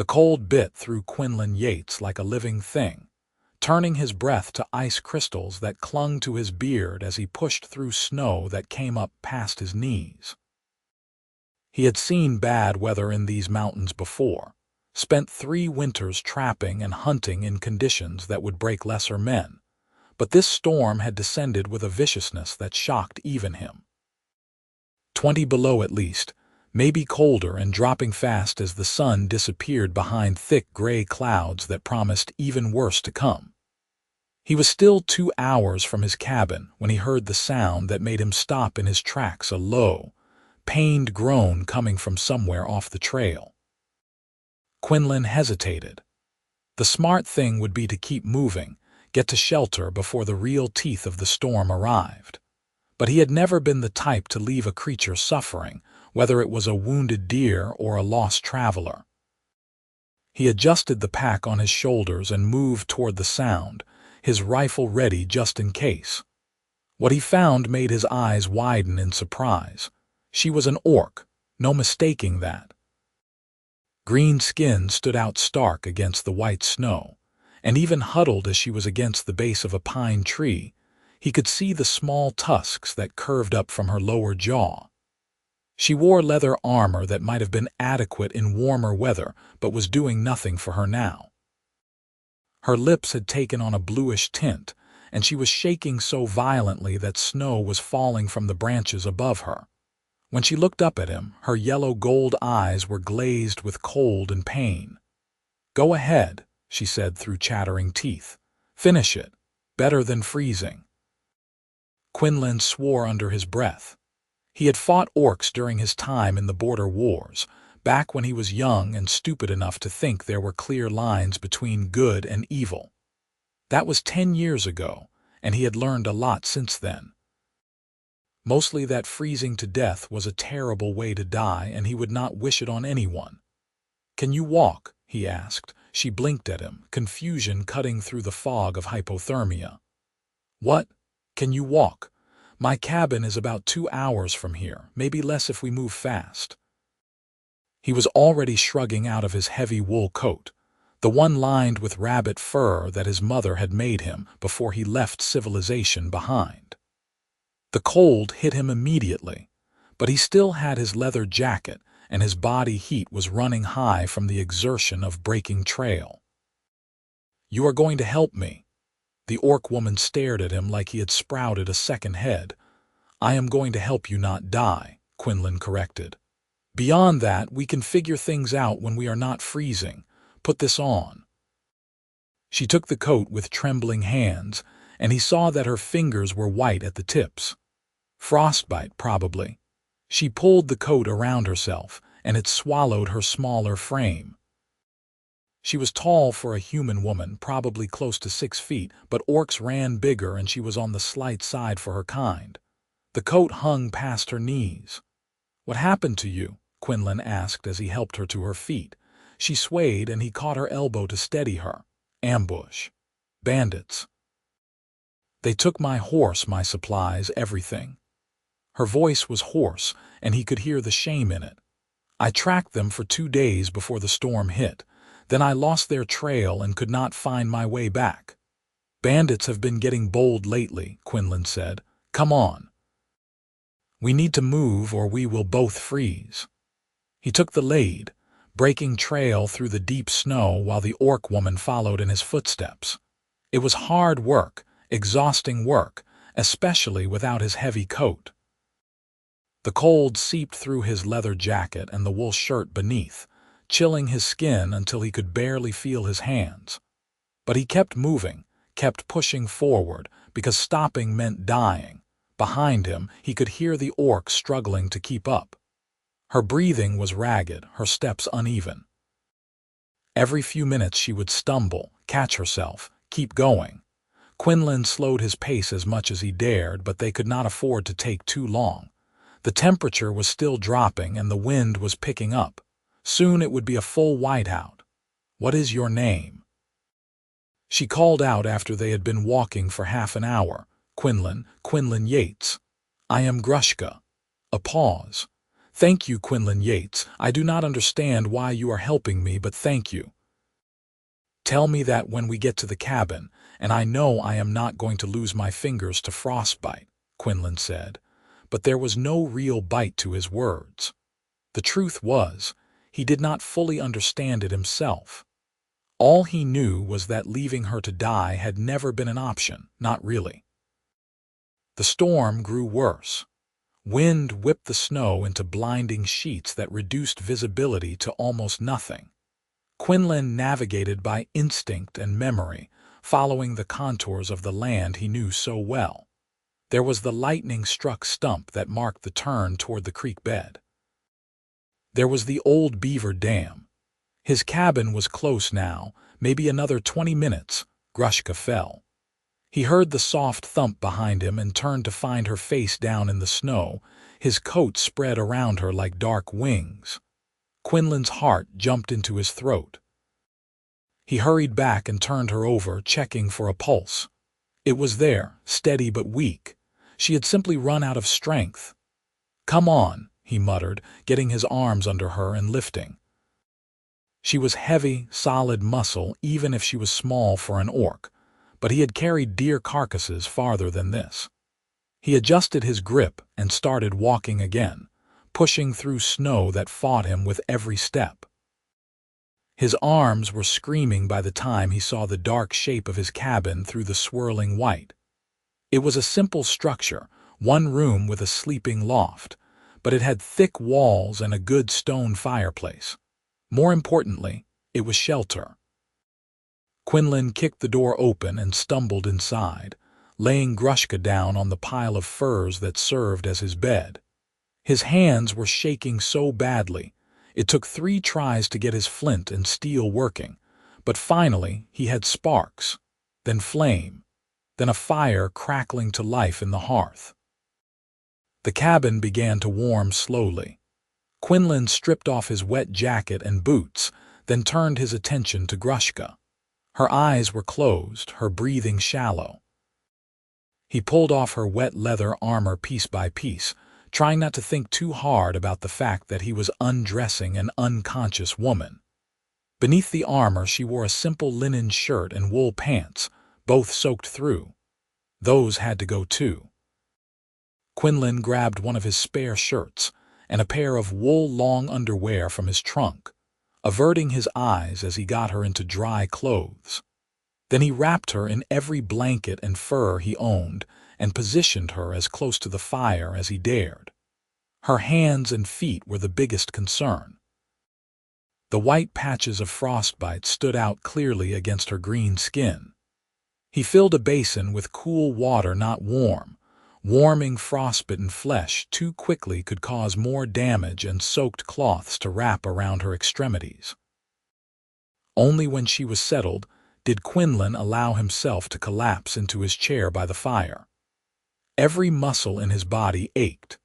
The cold bit through Quinlan Yates like a living thing, turning his breath to ice crystals that clung to his beard as he pushed through snow that came up past his knees. He had seen bad weather in these mountains before, spent 3 winters trapping and hunting in conditions that would break lesser men, but this storm had descended with a viciousness that shocked even him. 20 below at least, maybe colder, and dropping fast as the sun disappeared behind thick gray clouds that promised even worse to come. He was still 2 hours from his cabin when he heard the sound that made him stop in his tracks, a low, pained groan coming from somewhere off the trail. Quinlan hesitated. The smart thing would be to keep moving, get to shelter before the real teeth of the storm arrived. But he had never been the type to leave a creature suffering, whether it was a wounded deer or a lost traveler. He adjusted the pack on his shoulders and moved toward the sound, his rifle ready just in case. What he found made his eyes widen in surprise. She was an orc, no mistaking that. Green skin stood out stark against the white snow, and even huddled as she was against the base of a pine tree, he could see the small tusks that curved up from her lower jaw. She wore leather armor that might have been adequate in warmer weather, but was doing nothing for her now. Her lips had taken on a bluish tint, and she was shaking so violently that snow was falling from the branches above her. When she looked up at him, her yellow-gold eyes were glazed with cold and pain. "Go ahead," she said through chattering teeth. "Finish it. Better than freezing." Quinlan swore under his breath. He had fought orcs during his time in the border wars, back when he was young and stupid enough to think there were clear lines between good and evil. That was 10 years ago, and he had learned a lot since then. Mostly that freezing to death was a terrible way to die, and he would not wish it on anyone. "Can you walk?" he asked. She blinked at him, confusion cutting through the fog of hypothermia. "What? Can you walk? My cabin is about 2 hours from here, maybe less if we move fast." He was already shrugging out of his heavy wool coat, the one lined with rabbit fur that his mother had made him before he left civilization behind. The cold hit him immediately, but he still had his leather jacket, and his body heat was running high from the exertion of breaking trail. "You are going to help me?" The orc woman stared at him like he had sprouted a second head. "I am going to help you not die," Quinlan corrected. "Beyond that, we can figure things out when we are not freezing. Put this on." She took the coat with trembling hands, and he saw that her fingers were white at the tips. Frostbite, probably. She pulled the coat around herself, and it swallowed her smaller frame. She was tall for a human woman, probably close to 6 feet, but orcs ran bigger and she was on the slight side for her kind. The coat hung past her knees. "What happened to you?" Quinlan asked as he helped her to her feet. She swayed and he caught her elbow to steady her. "Ambush. Bandits. They took my horse, my supplies, everything." Her voice was hoarse, and he could hear the shame in it. "I tracked them for 2 days before the storm hit. Then I lost their trail and could not find my way back." "Bandits have been getting bold lately," Quinlan said. "Come on. We need to move or we will both freeze." He took the lead, breaking trail through the deep snow while the orc woman followed in his footsteps. It was hard work, exhausting work, especially without his heavy coat. The cold seeped through his leather jacket and the wool shirt beneath, chilling his skin until he could barely feel his hands. But he kept moving, kept pushing forward, because stopping meant dying. Behind him, he could hear the orc struggling to keep up. Her breathing was ragged, her steps uneven. Every few minutes she would stumble, catch herself, keep going. Quinlan slowed his pace as much as he dared, but they could not afford to take too long. The temperature was still dropping and the wind was picking up. Soon it would be a full whiteout. "What is your name?" She called out after they had been walking for half an hour. Quinlan Yates." "I am Grushka." A pause. Thank you, Quinlan Yates. I do not understand why you are helping me, but thank you. Tell me that when we get to the cabin, and I know I am not going to lose my fingers to frostbite, Quinlan said, but there was no real bite to his words. The truth was, he did not fully understand it himself. All he knew was that leaving her to die had never been an option, not really. The storm grew worse. Wind whipped the snow into blinding sheets that reduced visibility to almost nothing. Quinlan navigated by instinct and memory, following the contours of the land he knew so well. There was the lightning-struck stump that marked the turn toward the creek bed. There was the old beaver dam. His cabin was close now, maybe another 20 minutes. Grushka fell. He heard the soft thump behind him and turned to find her face down in the snow, his coat spread around her like dark wings. Quinlan's heart jumped into his throat. He hurried back and turned her over, checking for a pulse. It was there, steady but weak. She had simply run out of strength. "Come on," he muttered, getting his arms under her and lifting. She was heavy, solid muscle, even if she was small for an orc, but he had carried deer carcasses farther than this. He adjusted his grip and started walking again, pushing through snow that fought him with every step. His arms were screaming by the time he saw the dark shape of his cabin through the swirling white. It was a simple structure, one room with a sleeping loft, but it had thick walls and a good stone fireplace. More importantly, it was shelter. Quinlan kicked the door open and stumbled inside, laying Grushka down on the pile of furs that served as his bed. His hands were shaking so badly, it took 3 tries to get his flint and steel working, but finally he had sparks, then flame, then a fire crackling to life in the hearth. The cabin began to warm slowly. Quinlan stripped off his wet jacket and boots, then turned his attention to Grushka. Her eyes were closed, her breathing shallow. He pulled off her wet leather armor piece by piece, trying not to think too hard about the fact that he was undressing an unconscious woman. Beneath the armor she wore a simple linen shirt and wool pants, both soaked through. Those had to go too. Quinlan grabbed one of his spare shirts and a pair of wool long underwear from his trunk, averting his eyes as he got her into dry clothes. Then he wrapped her in every blanket and fur he owned and positioned her as close to the fire as he dared. Her hands and feet were the biggest concern. The white patches of frostbite stood out clearly against her green skin. He filled a basin with cool water, not warm. Warming frostbitten flesh too quickly could cause more damage, and soaked cloths to wrap around her extremities. Only when she was settled did Quinlan allow himself to collapse into his chair by the fire. Every muscle in his body ached.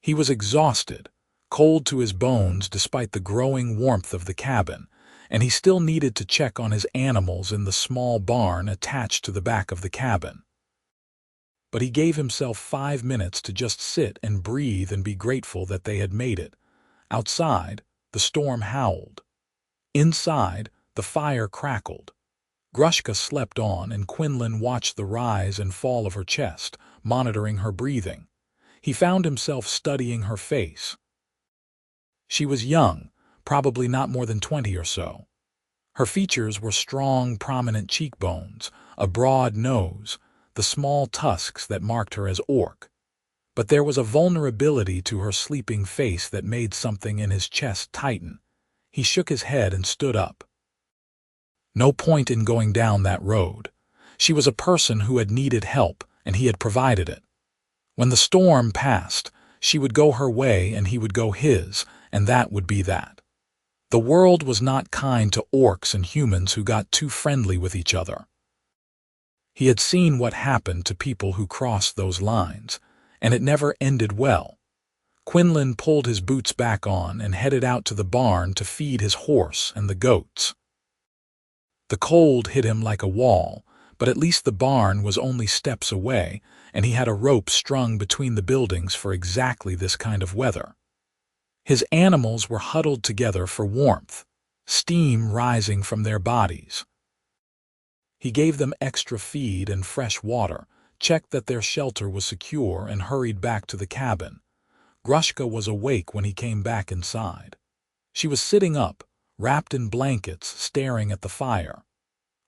He was exhausted, cold to his bones despite the growing warmth of the cabin, and he still needed to check on his animals in the small barn attached to the back of the cabin. But he gave himself 5 minutes to just sit and breathe and be grateful that they had made it. Outside, the storm howled. Inside, the fire crackled. Grushka slept on, and Quinlan watched the rise and fall of her chest, monitoring her breathing. He found himself studying her face. She was young, probably not more than 20 or so. Her features were strong, prominent cheekbones, a broad nose, the small tusks that marked her as orc. But there was a vulnerability to her sleeping face that made something in his chest tighten. He shook his head and stood up. No point in going down that road. She was a person who had needed help, and he had provided it. When the storm passed, she would go her way and he would go his, and that would be that. The world was not kind to orcs and humans who got too friendly with each other. He had seen what happened to people who crossed those lines, and it never ended well. Quinlan pulled his boots back on and headed out to the barn to feed his horse and the goats. The cold hit him like a wall, but at least the barn was only steps away, and he had a rope strung between the buildings for exactly this kind of weather. His animals were huddled together for warmth, steam rising from their bodies. He gave them extra feed and fresh water, checked that their shelter was secure, and hurried back to the cabin. Grushka was awake when he came back inside. She was sitting up, wrapped in blankets, staring at the fire.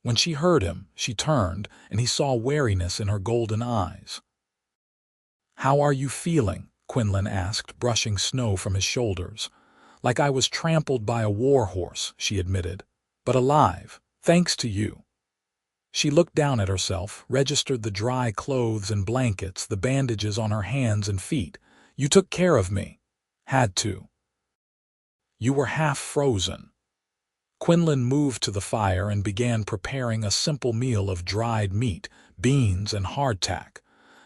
When she heard him, she turned, and he saw wariness in her golden eyes. "How are you feeling?" Quinlan asked, brushing snow from his shoulders. "Like I was trampled by a war horse," she admitted, "but alive, thanks to you." She looked down at herself, registered the dry clothes and blankets, the bandages on her hands and feet. "You took care of me." "Had to." "You were half frozen." Quinlan moved to the fire and began preparing a simple meal of dried meat, beans, and hardtack.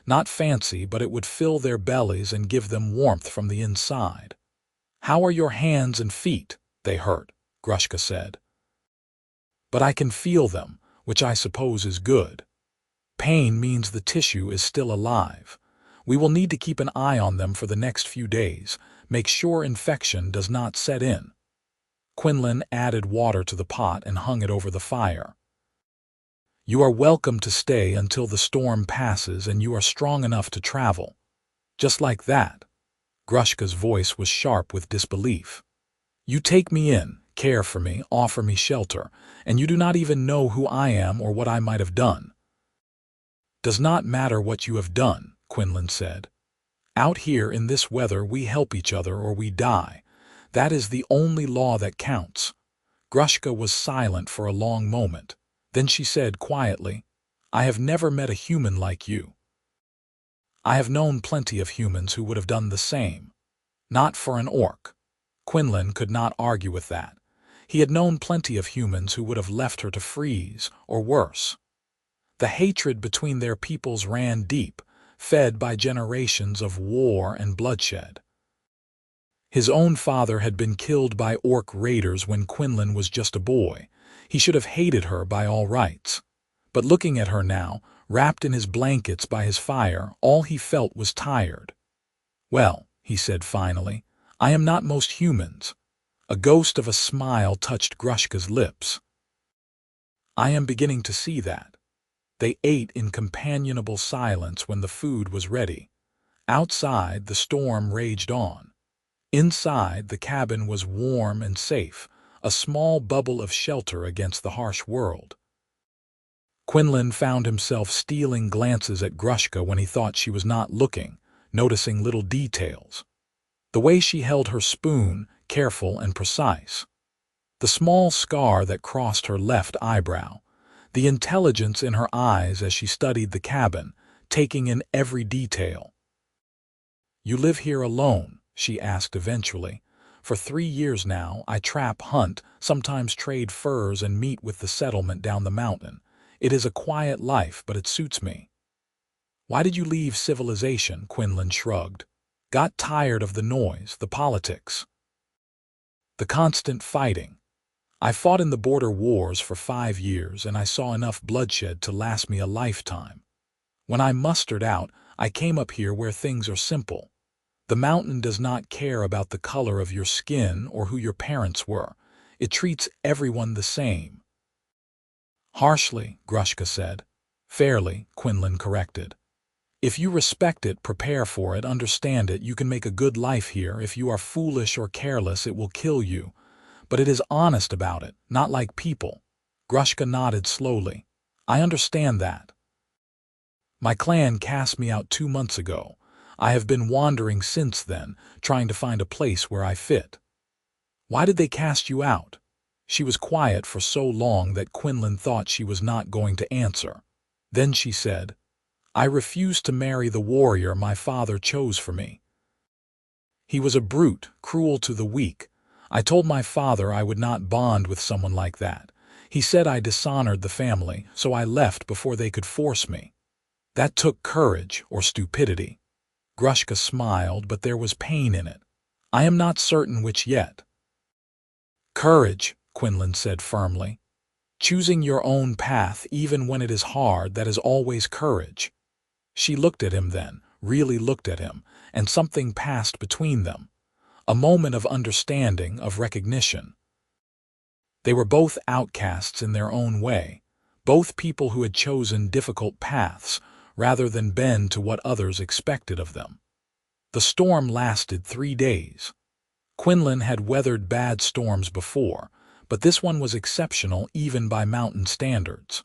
Not fancy, but it would fill their bellies and give them warmth from the inside. "How are your hands and feet?" "They hurt," Grushka said. "But I can feel them, which I suppose is good. Pain means the tissue is still alive. We will need to keep an eye on them for the next few days, make sure infection does not set in." Quinlan added water to the pot and hung it over the fire. "You are welcome to stay until the storm passes and you are strong enough to travel." "Just like that?" Grushka's voice was sharp with disbelief. "You take me in, care for me, offer me shelter, and you do not even know who I am or what I might have done." "Does not matter what you have done," Quinlan said. "Out here in this weather we help each other or we die. That is the only law that counts." Grushka was silent for a long moment. Then she said quietly, "I have never met a human like you." "I have known plenty of humans who would have done the same." "Not for an orc." Quinlan could not argue with that. He had known plenty of humans who would have left her to freeze, or worse. The hatred between their peoples ran deep, fed by generations of war and bloodshed. His own father had been killed by orc raiders when Quinlan was just a boy. He should have hated her by all rights. But looking at her now, wrapped in his blankets by his fire, all he felt was tired. "Well," he said finally, "I am not most humans." A ghost of a smile touched Grushka's lips. "I am beginning to see that." They ate in companionable silence when the food was ready. Outside, the storm raged on. Inside, the cabin was warm and safe, a small bubble of shelter against the harsh world. Quinlan found himself stealing glances at Grushka when he thought she was not looking, noticing little details. The way she held her spoon, careful and precise. The small scar that crossed her left eyebrow. The intelligence in her eyes as she studied the cabin, taking in every detail. "You live here alone?" she asked eventually. "For 3 years now, I trap, hunt, sometimes trade furs and meet with the settlement down the mountain. It is a quiet life, but it suits me." "Why did you leave civilization?" Quinlan shrugged. "Got tired of the noise, the politics. The constant fighting. I fought in the border wars for 5 years and I saw enough bloodshed to last me a lifetime. When I mustered out, I came up here where things are simple. The mountain does not care about the color of your skin or who your parents were. It treats everyone the same." "Harshly," Grushka said. "Fairly," Quinlan corrected. "If you respect it, prepare for it, understand it, you can make a good life here. If you are foolish or careless, it will kill you. But it is honest about it, not like people." Grushka nodded slowly. "I understand that. My clan cast me out 2 months ago. I have been wandering since then, trying to find a place where I fit." "Why did they cast you out?" She was quiet for so long that Quinlan thought she was not going to answer. Then she said, "I refused to marry the warrior my father chose for me. He was a brute, cruel to the weak. I told my father I would not bond with someone like that. He said I dishonored the family, so I left before they could force me. That took courage or stupidity." Grushka smiled, but there was pain in it. "I am not certain which yet." "Courage," Quinlan said firmly. "Choosing your own path even when it is hard, that is always courage." She looked at him then, really looked at him, and something passed between them. a moment of understanding, of recognition. They were both outcasts in their own way, both people who had chosen difficult paths rather than bend to what others expected of them. The storm lasted 3 days. Quinlan had weathered bad storms before, but this one was exceptional even by mountain standards.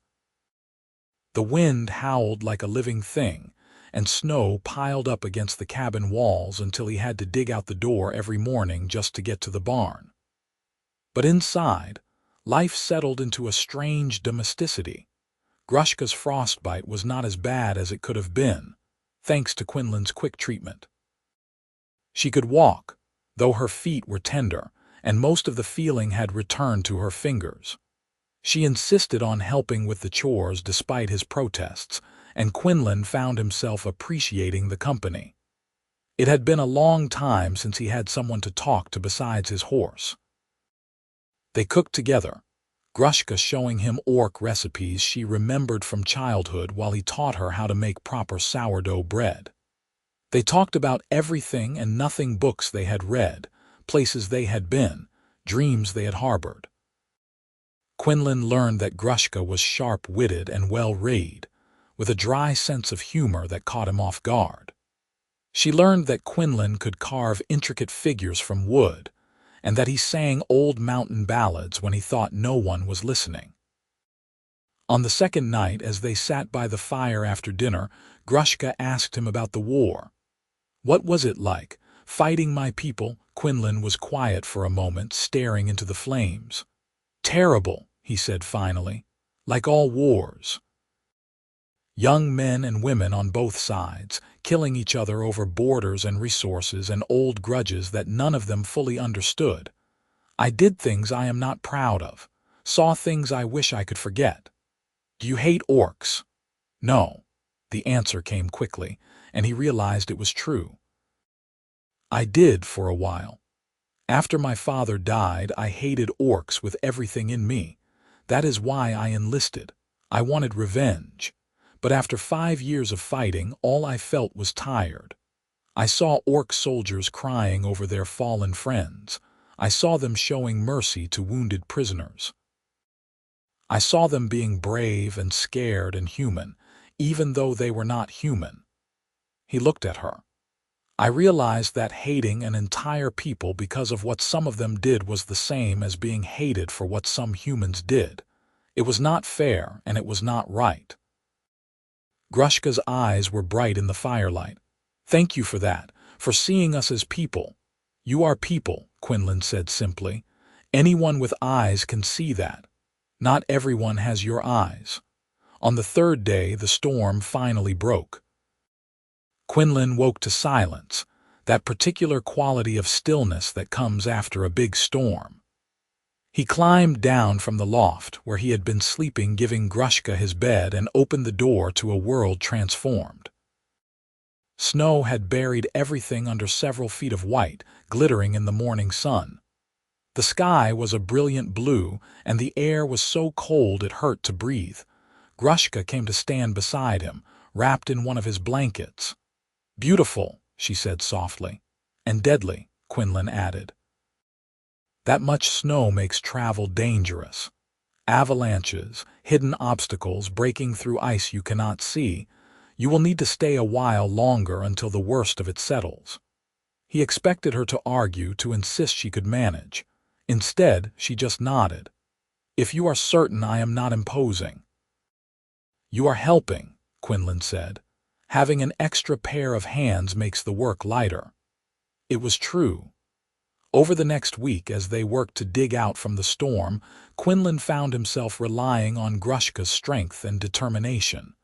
The wind howled like a living thing, and snow piled up against the cabin walls until he had to dig out the door every morning just to get to the barn. But inside, life settled into a strange domesticity. Grushka's frostbite was not as bad as it could have been, thanks to Quinlan's quick treatment. She could walk, though her feet were tender, and most of the feeling had returned to her fingers. She insisted on helping with the chores despite his protests, and Quinlan found himself appreciating the company. It had been a long time since he had someone to talk to besides his horse. They cooked together, Grushka showing him orc recipes she remembered from childhood while he taught her how to make proper sourdough bread. They talked about everything and nothing, books they had read, places they had been, dreams they had harbored. Quinlan learned that Grushka was sharp-witted and well-read, with a dry sense of humor that caught him off guard. She learned that Quinlan could carve intricate figures from wood, and that he sang old mountain ballads when he thought no one was listening. On the second night, as they sat by the fire after dinner, Grushka asked him about the war. "What was it like, fighting my people?" Quinlan was quiet for a moment, staring into the flames. "Terrible," he said finally, "like all wars. Young men and women on both sides, killing each other over borders and resources and old grudges that none of them fully understood. I did things I am not proud of, saw things I wish I could forget. Do you hate orcs?" "No." The answer came quickly, and he realized it was true. "I did for a while. After my father died, I hated orcs with everything in me. That is why I enlisted. I wanted revenge. But after 5 years of fighting, all I felt was tired. I saw orc soldiers crying over their fallen friends. I saw them showing mercy to wounded prisoners. I saw them being brave and scared and human, even though they were not human." He looked at her. "I realized that hating an entire people because of what some of them did was the same as being hated for what some humans did. It was not fair, and it was not right." Grushka's eyes were bright in the firelight. "Thank you for that, for seeing us as people." "You are people," Quinlan said simply. "Anyone with eyes can see that. Not everyone has your eyes." On the third day, the storm finally broke. Quinlan woke to silence, that particular quality of stillness that comes after a big storm. He climbed down from the loft where he had been sleeping, giving Grushka his bed, and opened the door to a world transformed. Snow had buried everything under several feet of white, glittering in the morning sun. The sky was a brilliant blue, and the air was so cold it hurt to breathe. Grushka came to stand beside him, wrapped in one of his blankets. "Beautiful," she said softly. "And deadly," Quinlan added. "That much snow makes travel dangerous. Avalanches, hidden obstacles, breaking through ice you cannot see. You will need to stay a while longer until the worst of it settles." He expected her to argue, to insist she could manage. Instead, she just nodded. "If you are certain I am not imposing." "You are helping," Quinlan said. "Having an extra pair of hands makes the work lighter." It was true. Over the next week, as they worked to dig out from the storm, Quinlan found himself relying on Grushka's strength and determination.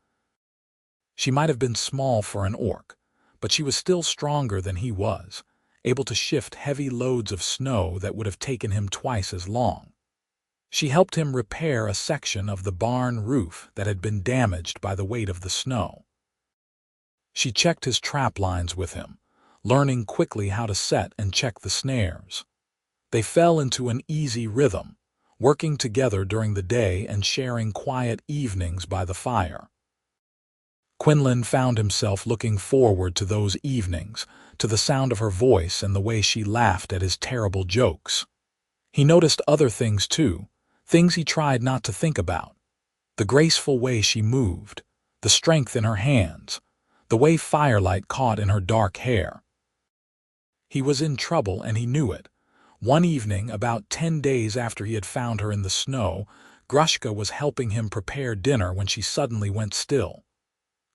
She might have been small for an orc, but she was still stronger than he was, able to shift heavy loads of snow that would have taken him twice as long. She helped him repair a section of the barn roof that had been damaged by the weight of the snow. She checked his trap lines with him, learning quickly how to set and check the snares. They fell into an easy rhythm, working together during the day and sharing quiet evenings by the fire. Quinlan found himself looking forward to those evenings, to the sound of her voice and the way she laughed at his terrible jokes. He noticed other things too, things he tried not to think about. The graceful way she moved, the strength in her hands, the way firelight caught in her dark hair. He was in trouble and he knew it. One evening, about 10 days after he had found her in the snow, Grushka was helping him prepare dinner when she suddenly went still.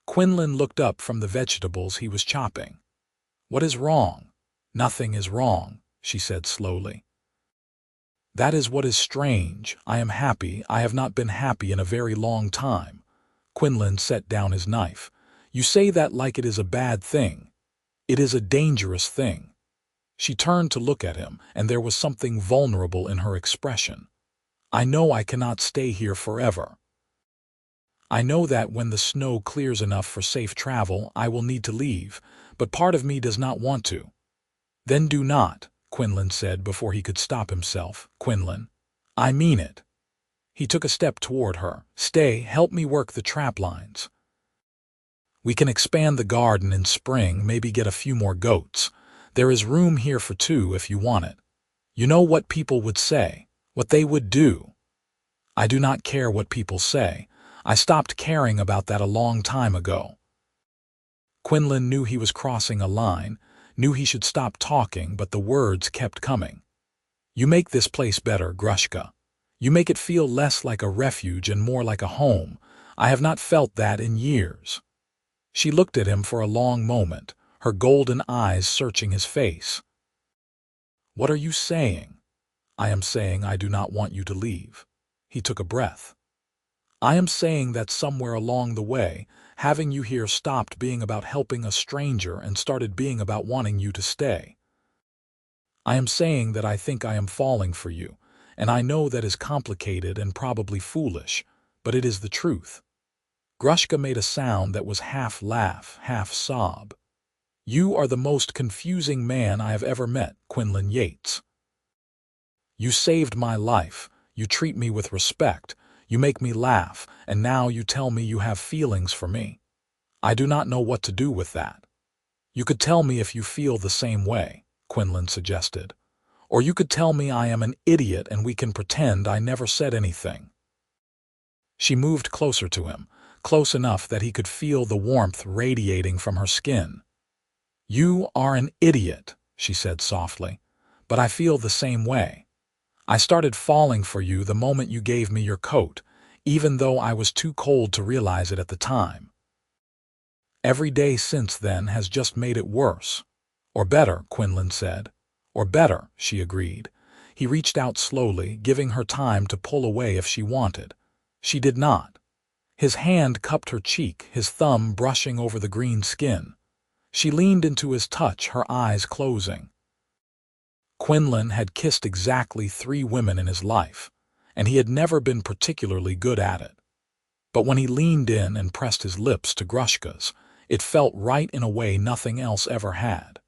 Quinlan looked up from the vegetables he was chopping. "What is wrong?" "Nothing is wrong," she said slowly. "That is what is strange. I am happy. I have not been happy in a very long time." Quinlan set down his knife. "You say that like it is a bad thing. It is a dangerous thing." She turned to look at him, and there was something vulnerable in her expression. "I know I cannot stay here forever. I know that when the snow clears enough for safe travel, I will need to leave, but part of me does not want to." "Then do not," Quinlan said before he could stop himself. "Quinlan, I mean it." He took a step toward her. "Stay, help me work the trap lines. We can expand the garden in spring, maybe get a few more goats. There is room here for 2 if you want it. You know what people would say, what they would do." "I do not care what people say. I stopped caring about that a long time ago." Quinlan knew he was crossing a line, knew he should stop talking, but the words kept coming. "You make this place better, Grushka. You make it feel less like a refuge and more like a home. I have not felt that in years." She looked at him for a long moment, her golden eyes searching his face. "What are you saying?" "I am saying I do not want you to leave." He took a breath. "I am saying that somewhere along the way, having you here stopped being about helping a stranger and started being about wanting you to stay. I am saying that I think I am falling for you, and I know that is complicated and probably foolish, but it is the truth." Grushka made a sound that was half laugh, half sob. "You are the most confusing man I have ever met, Quinlan Yates. You saved my life, you treat me with respect, you make me laugh, and now you tell me you have feelings for me. I do not know what to do with that." "You could tell me if you feel the same way," Quinlan suggested. "Or you could tell me I am an idiot and we can pretend I never said anything." She moved closer to him, close enough that he could feel the warmth radiating from her skin. "You are an idiot," she said softly, "but I feel the same way. I started falling for you the moment you gave me your coat, even though I was too cold to realize it at the time. Every day since then has just made it worse." "Or better," Quinlan said. "Or better," she agreed. He reached out slowly, giving her time to pull away if she wanted. She did not. His hand cupped her cheek, his thumb brushing over the green skin. She leaned into his touch, her eyes closing. Quinlan had kissed exactly 3 women in his life, and he had never been particularly good at it. But when he leaned in and pressed his lips to Grushka's, it felt right in a way nothing else ever had.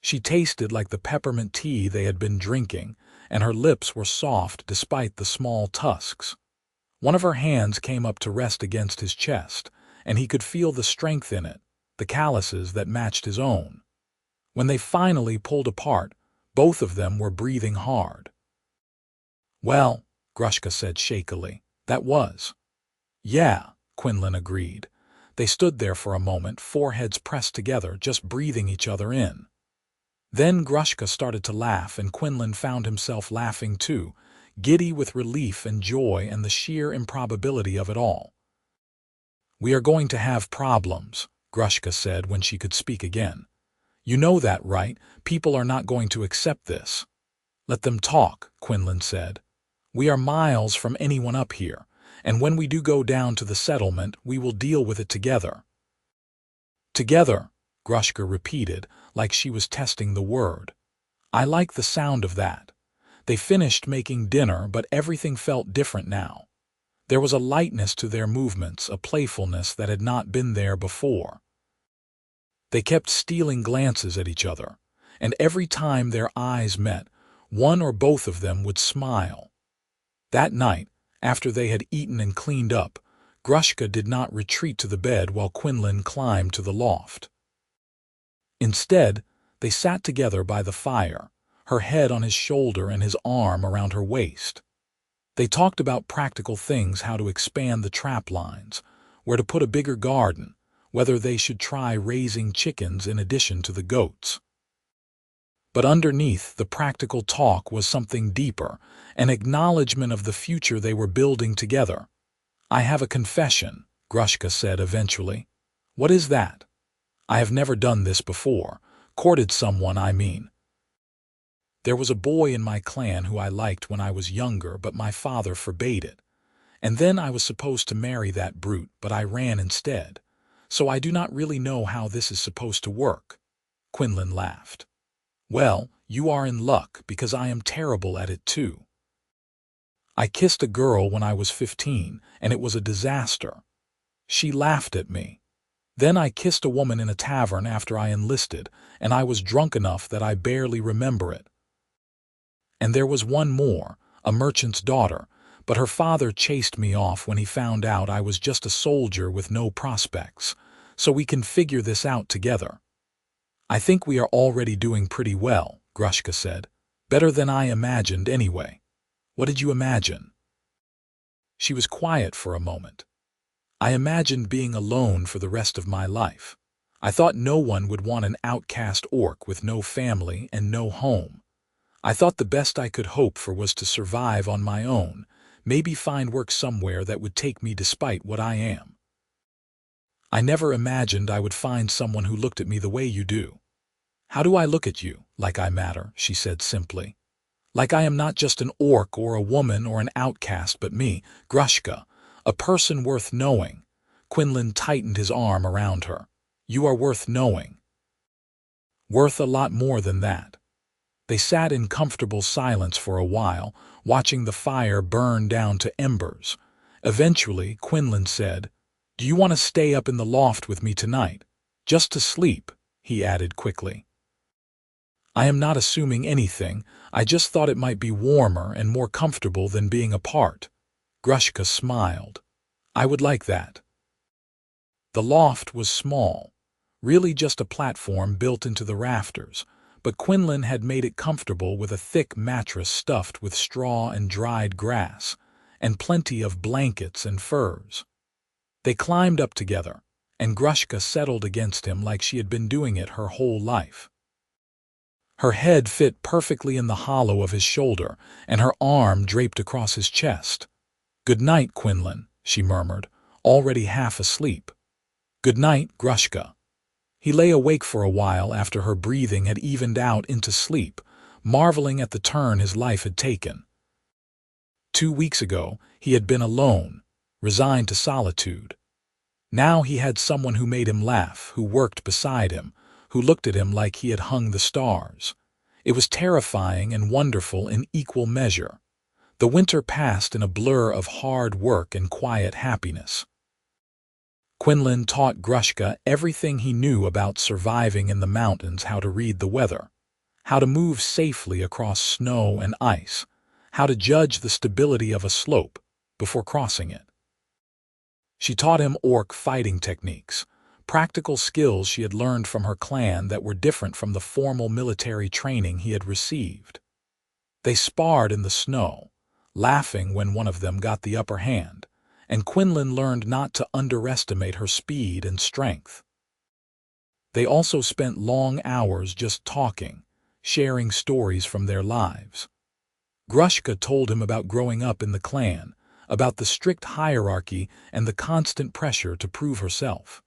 She tasted like the peppermint tea they had been drinking, and her lips were soft despite the small tusks. One of her hands came up to rest against his chest, and he could feel the strength in it, the calluses that matched his own. When they finally pulled apart, both of them were breathing hard. "Well," Grushka said shakily, "that was." "Yeah," Quinlan agreed. They stood there for a moment, foreheads pressed together, just breathing each other in. Then Grushka started to laugh, and Quinlan found himself laughing too, giddy with relief and joy and the sheer improbability of it all. "We are going to have problems," Grushka said when she could speak again. "You know that, right? People are not going to accept this." "Let them talk," Quinlan said. "We are miles from anyone up here, and when we do go down to the settlement, we will deal with it together." "Together," Grushka repeated, like she was testing the word. "I like the sound of that." They finished making dinner, but everything felt different now. There was a lightness to their movements, a playfulness that had not been there before. They kept stealing glances at each other, and every time their eyes met, one or both of them would smile. That night, after they had eaten and cleaned up, Grushka did not retreat to the bed while Quinlan climbed to the loft. Instead, they sat together by the fire, her head on his shoulder and his arm around her waist. They talked about practical things, how to expand the trap lines, where to put a bigger garden, whether they should try raising chickens in addition to the goats. But underneath the practical talk was something deeper, an acknowledgement of the future they were building together. "I have a confession," Grushka said eventually. "What is that?" "I have never done this before. Courted someone, I mean. There was a boy in my clan who I liked when I was younger, but my father forbade it. And then I was supposed to marry that brute, but I ran instead. So I do not really know how this is supposed to work." Quinlan laughed. "Well, you are in luck, because I am terrible at it too. I kissed a girl when I was 15, and it was a disaster. She laughed at me. Then I kissed a woman in a tavern after I enlisted, and I was drunk enough that I barely remember it. And there was one more, a merchant's daughter, but her father chased me off when he found out I was just a soldier with no prospects, so we can figure this out together." "I think we are already doing pretty well," Grushka said. "Better than I imagined anyway." "What did you imagine?" She was quiet for a moment. "I imagined being alone for the rest of my life. I thought no one would want an outcast orc with no family and no home. I thought the best I could hope for was to survive on my own, maybe find work somewhere that would take me despite what I am. I never imagined I would find someone who looked at me the way you do." "How do I look at you?" "Like I matter," she said simply. "Like I am not just an orc or a woman or an outcast, but me, Grushka, a person worth knowing." Quinlan tightened his arm around her. "You are worth knowing. Worth a lot more than that." They sat in comfortable silence for a while, watching the fire burn down to embers. Eventually, Quinlan said, "Do you want to stay up in the loft with me tonight? Just to sleep," he added quickly. "I am not assuming anything. I just thought it might be warmer and more comfortable than being apart." Grushka smiled. "I would like that." The loft was small, really just a platform built into the rafters, but Quinlan had made it comfortable with a thick mattress stuffed with straw and dried grass, and plenty of blankets and furs. They climbed up together, and Grushka settled against him like she had been doing it her whole life. Her head fit perfectly in the hollow of his shoulder, and her arm draped across his chest. "Good night, Quinlan," she murmured, already half asleep. "Good night, Grushka." He lay awake for a while after her breathing had evened out into sleep, marveling at the turn his life had taken. 2 weeks ago, he had been alone, resigned to solitude. Now he had someone who made him laugh, who worked beside him, who looked at him like he had hung the stars. It was terrifying and wonderful in equal measure. The winter passed in a blur of hard work and quiet happiness. Quinlan taught Grushka everything he knew about surviving in the mountains: how to read the weather, how to move safely across snow and ice, how to judge the stability of a slope before crossing it. She taught him orc fighting techniques, practical skills she had learned from her clan that were different from the formal military training he had received. They sparred in the snow, laughing when one of them got the upper hand, and Quinlan learned not to underestimate her speed and strength. They also spent long hours just talking, sharing stories from their lives. Grushka told him about growing up in the clan, about the strict hierarchy and the constant pressure to prove herself.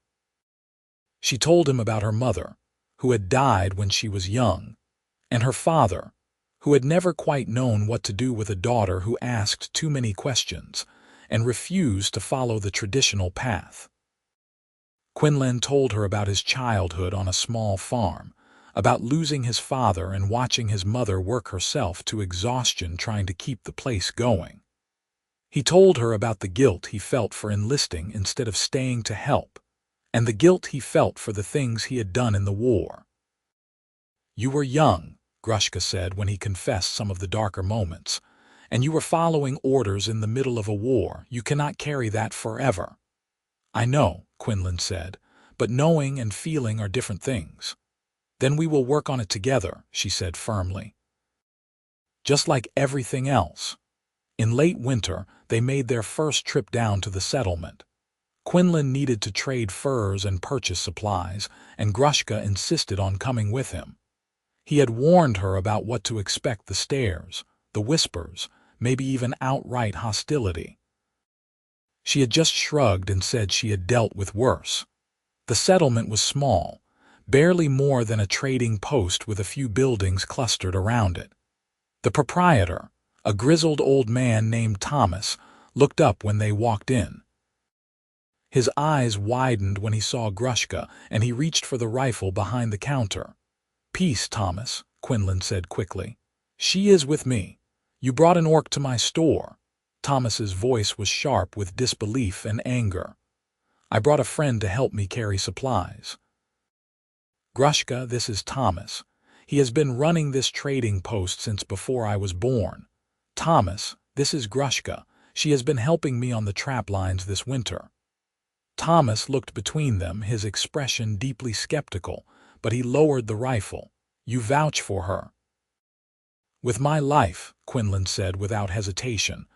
She told him about her mother, who had died when she was young, and her father, who had never quite known what to do with a daughter who asked too many questions and refused to follow the traditional path. Quinlan told her about his childhood on a small farm, about losing his father and watching his mother work herself to exhaustion trying to keep the place going. He told her about the guilt he felt for enlisting instead of staying to help, and the guilt he felt for the things he had done in the war. "You were young," Grushka said when he confessed some of the darker moments, "and you were following orders in the middle of a war. You cannot carry that forever." I know, Quinlan said, but knowing and feeling are different things. Then we will work on it together, she said firmly. Just like everything else. In late winter, they made their first trip down to the settlement. Quinlan needed to trade furs and purchase supplies, and Grushka insisted on coming with him. He had warned her about what to expect: the stares, the whispers, maybe even outright hostility. She had just shrugged and said she had dealt with worse. The settlement was small, barely more than a trading post with a few buildings clustered around it. The proprietor, a grizzled old man named Thomas, looked up when they walked in. His eyes widened when he saw Grushka, and he reached for the rifle behind the counter. "Peace, Thomas," Quinlan said quickly. "She is with me. You brought an orc to my store." Thomas's voice was sharp with disbelief and anger. "I brought a friend to help me carry supplies." "Grushka, this is Thomas. He has been running this trading post since before I was born. Thomas, this is Grushka. She has been helping me on the trap lines this winter." Thomas looked between them, his expression deeply skeptical, but he lowered the rifle. "You vouch for her?" "With my life," Quinlan said without hesitation.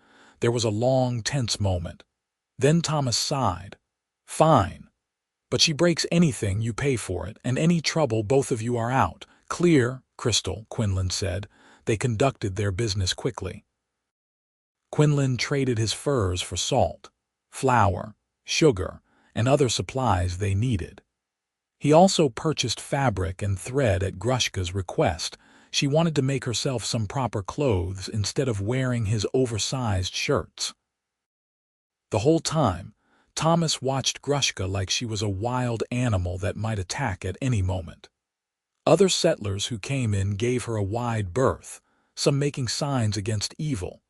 There was a long, tense moment. Then Thomas sighed. "Fine. But she breaks anything, you pay for it, and any trouble, both of you are out." "Clear, Crystal," Quinlan said. They conducted their business quickly. Quinlan traded his furs for salt, flour, sugar, and other supplies they needed. He also purchased fabric and thread at Grushka's request. She wanted to make herself some proper clothes instead of wearing his oversized shirts. The whole time, Thomas watched Grushka like she was a wild animal that might attack at any moment. Other settlers who came in gave her a wide berth, some making signs against evil.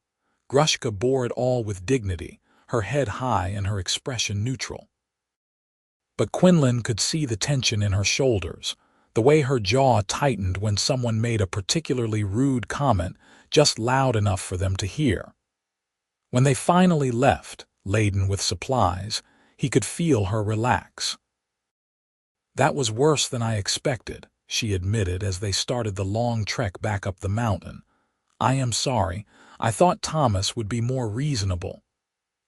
Grushka bore it all with dignity, her head high and her expression neutral. But Quinlan could see the tension in her shoulders, the way her jaw tightened when someone made a particularly rude comment, just loud enough for them to hear. When they finally left, laden with supplies, he could feel her relax. "That was worse than I expected," she admitted as they started the long trek back up the mountain. "I am sorry. I thought Thomas would be more reasonable.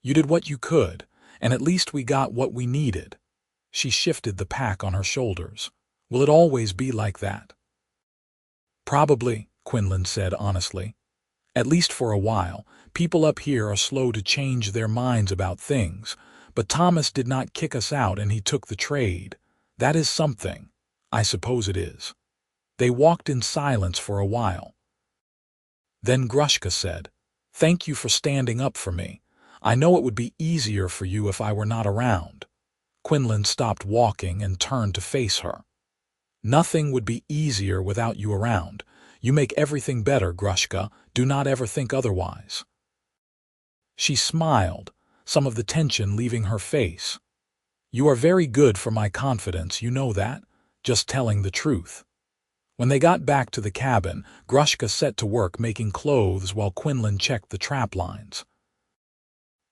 You did what you could, and at least we got what we needed." She shifted the pack on her shoulders. "Will it always be like that?" "Probably," Quinlan said honestly. "At least for a while. People up here are slow to change their minds about things, but Thomas did not kick us out and he took the trade. That is something. I suppose it is." They walked in silence for a while. Then Grushka said, "Thank you for standing up for me. I know it would be easier for you if I were not around." Quinlan stopped walking and turned to face her. "Nothing would be easier without you around. You make everything better, Grushka. Do not ever think otherwise." She smiled, some of the tension leaving her face. "You are very good for my confidence, you know that. Just telling the truth." When they got back to the cabin, Grushka set to work making clothes while Quinlan checked the trap lines.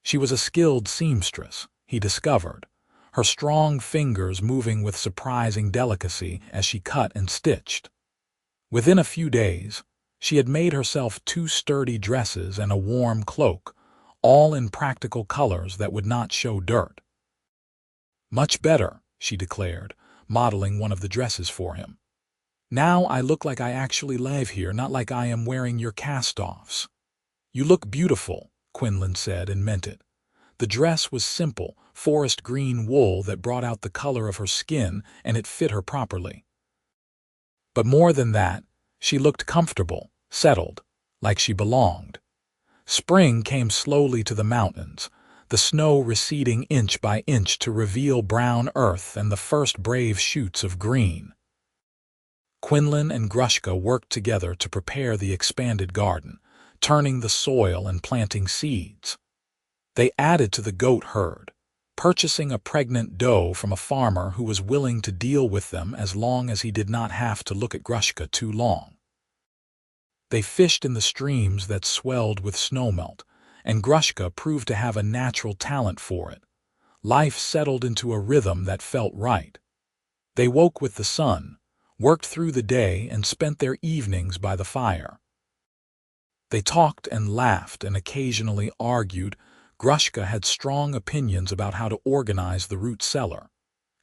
She was a skilled seamstress, he discovered, her strong fingers moving with surprising delicacy as she cut and stitched. Within a few days, she had made herself 2 sturdy dresses and a warm cloak, all in practical colors that would not show dirt. "Much better," she declared, modeling one of the dresses for him. "Now I look like I actually live here, not like I am wearing your cast-offs." "You look beautiful," Quinlan said, and meant it. The dress was simple, forest green wool that brought out the color of her skin, and it fit her properly. But more than that, she looked comfortable, settled, like she belonged. Spring came slowly to the mountains, the snow receding inch by inch to reveal brown earth and the first brave shoots of green. Quinlan and Grushka worked together to prepare the expanded garden, turning the soil and planting seeds. They added to the goat herd, purchasing a pregnant doe from a farmer who was willing to deal with them as long as he did not have to look at Grushka too long. They fished in the streams that swelled with snowmelt, and Grushka proved to have a natural talent for it. Life settled into a rhythm that felt right. They woke with the sun, worked through the day, and spent their evenings by the fire. They talked and laughed and occasionally argued. Grushka had strong opinions about how to organize the root cellar,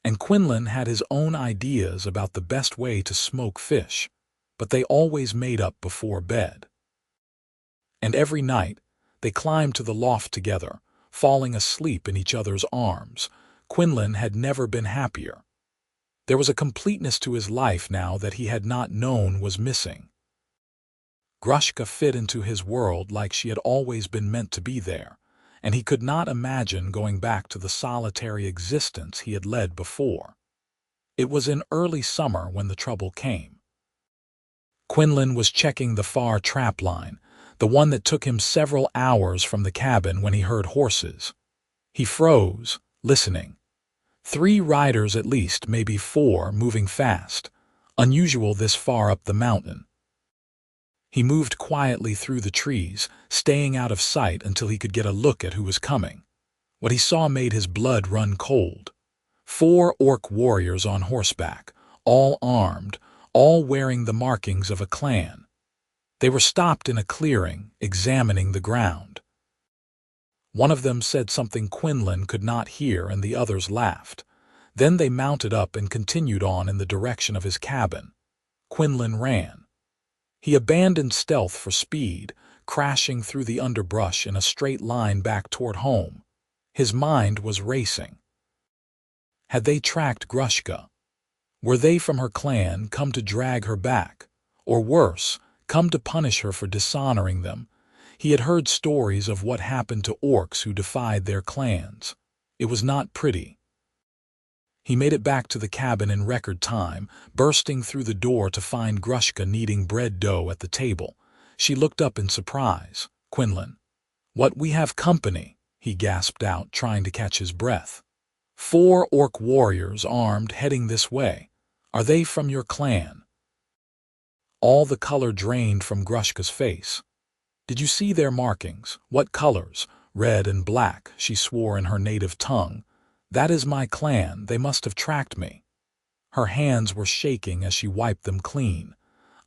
and Quinlan had his own ideas about the best way to smoke fish, but they always made up before bed. And every night, they climbed to the loft together, falling asleep in each other's arms. Quinlan had never been happier. There was a completeness to his life now that he had not known was missing. Grushka fit into his world like she had always been meant to be there, and he could not imagine going back to the solitary existence he had led before. It was in early summer when the trouble came. Quinlan was checking the far trap line, the one that took him several hours from the cabin, when he heard horses. He froze, listening. 3 riders at least, maybe 4, moving fast, unusual this far up the mountain. He moved quietly through the trees, staying out of sight until he could get a look at who was coming. What he saw made his blood run cold. 4 orc warriors on horseback, all armed, all wearing the markings of a clan. They were stopped in a clearing, examining the ground. One of them said something Quinlan could not hear, and the others laughed. Then they mounted up and continued on in the direction of his cabin. Quinlan ran. He abandoned stealth for speed, crashing through the underbrush in a straight line back toward home. His mind was racing. Had they tracked Grushka? Were they from her clan, come to drag her back? Or worse, come to punish her for dishonoring them? He had heard stories of what happened to orcs who defied their clans. It was not pretty. He made it back to the cabin in record time, bursting through the door to find Grushka kneading bread dough at the table. She looked up in surprise. "Quinlan, what, we have company," he gasped out, trying to catch his breath. 4 orc warriors, armed, heading this way. Are they from your clan? All the color drained from Grushka's face. Did you see their markings? What colors? Red and black, she swore in her native tongue. That is my clan. They must have tracked me. Her hands were shaking as she wiped them clean.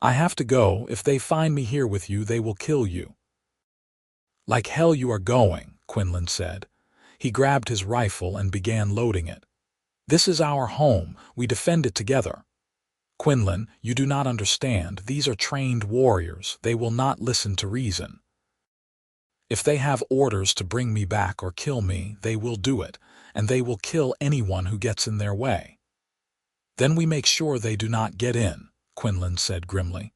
I have to go. If they find me here with you, they will kill you. Like hell you are going, Quinlan said. He grabbed his rifle and began loading it. This is our home. We defend it together. Quinlan, you do not understand. These are trained warriors. They will not listen to reason. If they have orders to bring me back or kill me, they will do it, and they will kill anyone who gets in their way. Then we make sure they do not get in, Quinlan said grimly.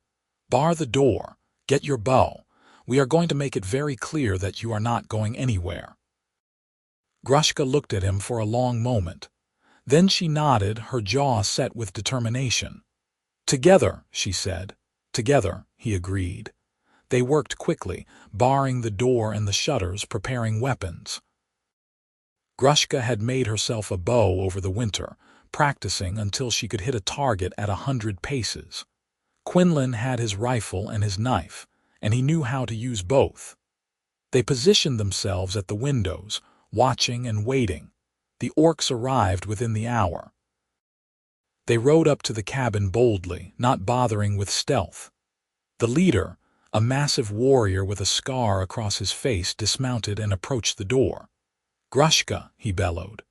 Bar the door. Get your bow. We are going to make it very clear that you are not going anywhere. Grushka looked at him for a long moment. Then she nodded, her jaw set with determination. Together, she said. Together, he agreed. They worked quickly, barring the door and the shutters, preparing weapons. Grushka had made herself a bow over the winter, practicing until she could hit a target at 100 paces. Quinlan had his rifle and his knife, and he knew how to use both. They positioned themselves at the windows, watching and waiting. The orcs arrived within the hour. They rode up to the cabin boldly, not bothering with stealth. The leader, a massive warrior with a scar across his face, dismounted and approached the door. Grushka, he bellowed.